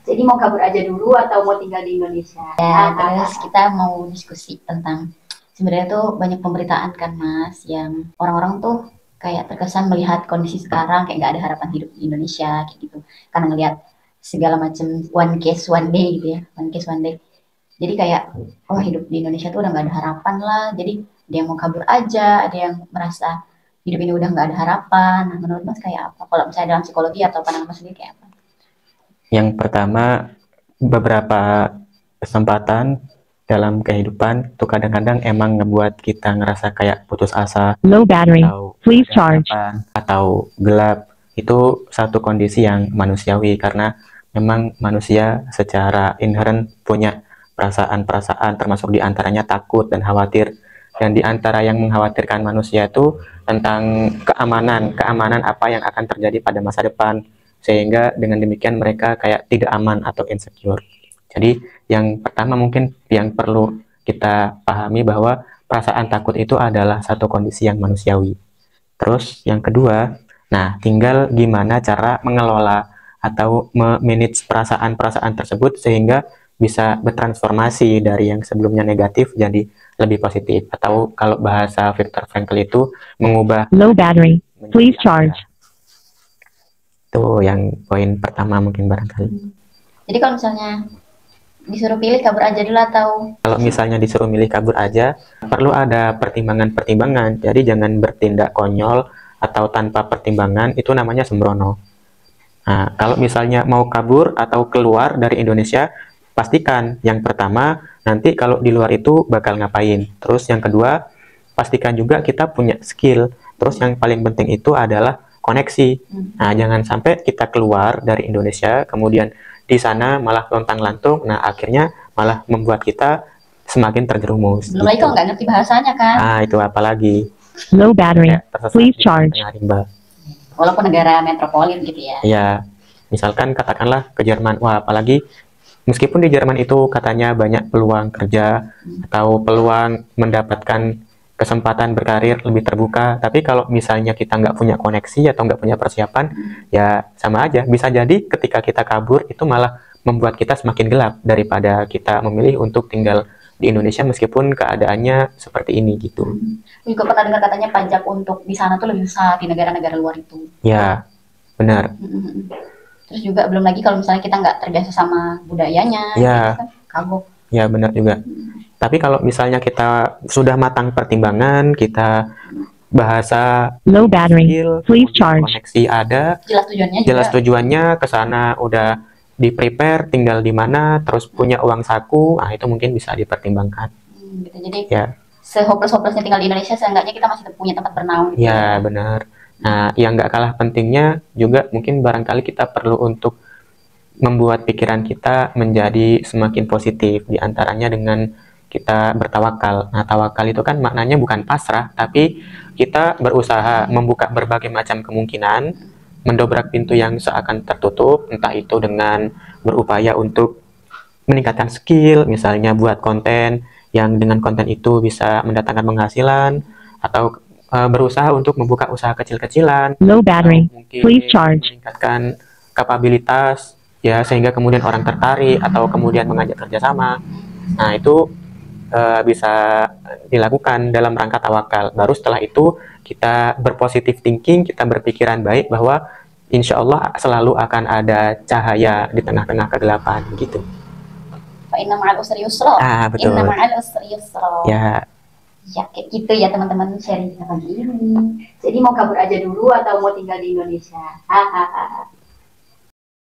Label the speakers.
Speaker 1: Jadi mau kabur aja dulu atau mau tinggal di Indonesia?
Speaker 2: Ya, terus kita mau diskusi tentang sebenarnya tuh banyak pemberitaan kan Mas, yang orang-orang tuh kayak terkesan melihat kondisi sekarang kayak nggak ada harapan hidup di Indonesia kayak gitu. Karena ngelihat segala macam one case one day gitu ya, one case one day. Jadi kayak oh hidup di Indonesia tuh udah nggak ada harapan lah. Jadi ada yang mau kabur aja, ada yang merasa hidup ini udah nggak ada harapan. Nah, menurut Mas kayak apa? Kalau misalnya dalam psikologi atau pandangan Mas sendiri kayak apa?
Speaker 3: Yang pertama, beberapa kesempatan dalam kehidupan itu kadang-kadang emang ngebuat kita ngerasa kayak putus asa
Speaker 4: Low battery.
Speaker 3: atau
Speaker 4: Please
Speaker 3: ada
Speaker 4: charge.
Speaker 3: harapan, atau gelap. Itu satu kondisi yang manusiawi karena memang manusia secara inherent punya perasaan-perasaan, termasuk diantaranya takut dan khawatir. Dan diantara yang mengkhawatirkan manusia itu tentang keamanan apa yang akan terjadi pada masa depan, sehingga dengan demikian mereka kayak tidak aman atau insecure. Jadi yang pertama mungkin yang perlu kita pahami bahwa perasaan takut itu adalah satu kondisi yang manusiawi. Terus yang kedua, nah tinggal gimana cara mengelola atau memanage perasaan-perasaan tersebut sehingga bisa bertransformasi dari yang sebelumnya negatif jadi lebih positif, atau kalau bahasa Viktor Frankl itu mengubah
Speaker 4: Low battery. Please charge.
Speaker 3: Itu yang poin pertama mungkin barangkali.
Speaker 2: Jadi kalau misalnya disuruh pilih kabur aja dulu atau
Speaker 3: Kalau misalnya disuruh milih kabur aja, perlu ada pertimbangan-pertimbangan. Jadi jangan bertindak konyol atau tanpa pertimbangan, itu namanya sembrono. Nah, kalau misalnya mau kabur atau keluar dari Indonesia, pastikan yang pertama, nanti kalau di luar itu bakal ngapain. Terus yang kedua, pastikan juga kita punya skill. Terus yang paling penting itu adalah koneksi. Nah, jangan sampai kita keluar dari Indonesia, kemudian di sana malah lontang-lantung, nah akhirnya malah membuat kita semakin terjerumus.
Speaker 2: belum lagi kalau nggak ngerti bahasanya kan?
Speaker 3: Nah, itu apalagi
Speaker 4: Low battery.
Speaker 3: tersesat
Speaker 4: Please
Speaker 3: di
Speaker 4: charge.
Speaker 3: tengah rimba.
Speaker 2: Walaupun negara metropolitan gitu ya.
Speaker 3: Ya, misalkan katakanlah ke Jerman, wah apalagi meskipun di Jerman itu katanya banyak peluang kerja atau peluang mendapatkan kesempatan berkarir lebih terbuka, tapi kalau misalnya kita nggak punya koneksi atau nggak punya persiapan, ya sama aja. Bisa jadi ketika kita kabur itu malah membuat kita semakin gelap daripada kita memilih untuk tinggal di Indonesia meskipun keadaannya seperti ini gitu.
Speaker 2: Juga pernah dengar katanya pajak untuk di sana tuh lebih besar di negara-negara luar itu.
Speaker 3: Ya, benar.
Speaker 2: Terus juga belum lagi kalau misalnya kita nggak terbiasa sama budayanya,
Speaker 3: Ya.
Speaker 2: gitu kan kagok.
Speaker 3: Ya, benar juga. Tapi kalau misalnya kita sudah matang pertimbangan, kita bahasa,
Speaker 4: Low battery.
Speaker 3: skill,
Speaker 4: Please
Speaker 3: kemudian
Speaker 4: charge.
Speaker 3: koneksi ada,
Speaker 2: Jelas tujuannya
Speaker 3: jelas
Speaker 2: juga.
Speaker 3: tujuannya ke sana udah di-prepare, tinggal di mana, terus punya uang saku, nah itu mungkin bisa dipertimbangkan.
Speaker 2: Gitu. Jadi
Speaker 3: Ya,
Speaker 2: sehopeless-hopelessnya tinggal di Indonesia, seenggaknya kita masih punya tempat bernaung. Gitu.
Speaker 3: ya benar. Nah, yang nggak kalah pentingnya juga mungkin barangkali kita perlu untuk membuat pikiran kita menjadi semakin positif, diantaranya dengan kita bertawakal. Nah, tawakal itu kan maknanya bukan pasrah, tapi kita berusaha membuka berbagai macam kemungkinan, mendobrak pintu yang seakan tertutup, entah itu dengan berupaya untuk meningkatkan skill, misalnya buat konten yang dengan konten itu bisa mendatangkan penghasilan, atau berusaha untuk membuka usaha kecil-kecilan,
Speaker 4: Low battery.
Speaker 3: mungkin
Speaker 4: Please charge.
Speaker 3: meningkatkan kapabilitas, ya sehingga kemudian orang tertarik atau kemudian mengajak kerjasama. Nah, itu bisa dilakukan dalam rangka tawakal. Baru setelah itu kita berpositif thinking, kita berpikiran baik bahwa insya Allah selalu akan ada cahaya di tengah-tengah kegelapan gitu.
Speaker 2: Fa inna ma'al usri yusra.
Speaker 3: Ah, betul.
Speaker 2: Inna ma'al usri yusra.
Speaker 3: Ya,
Speaker 2: Ya kayak gitu ya teman-teman sharing pagi ini.
Speaker 1: Jadi mau kabur aja dulu atau mau tinggal di Indonesia? Hahaha.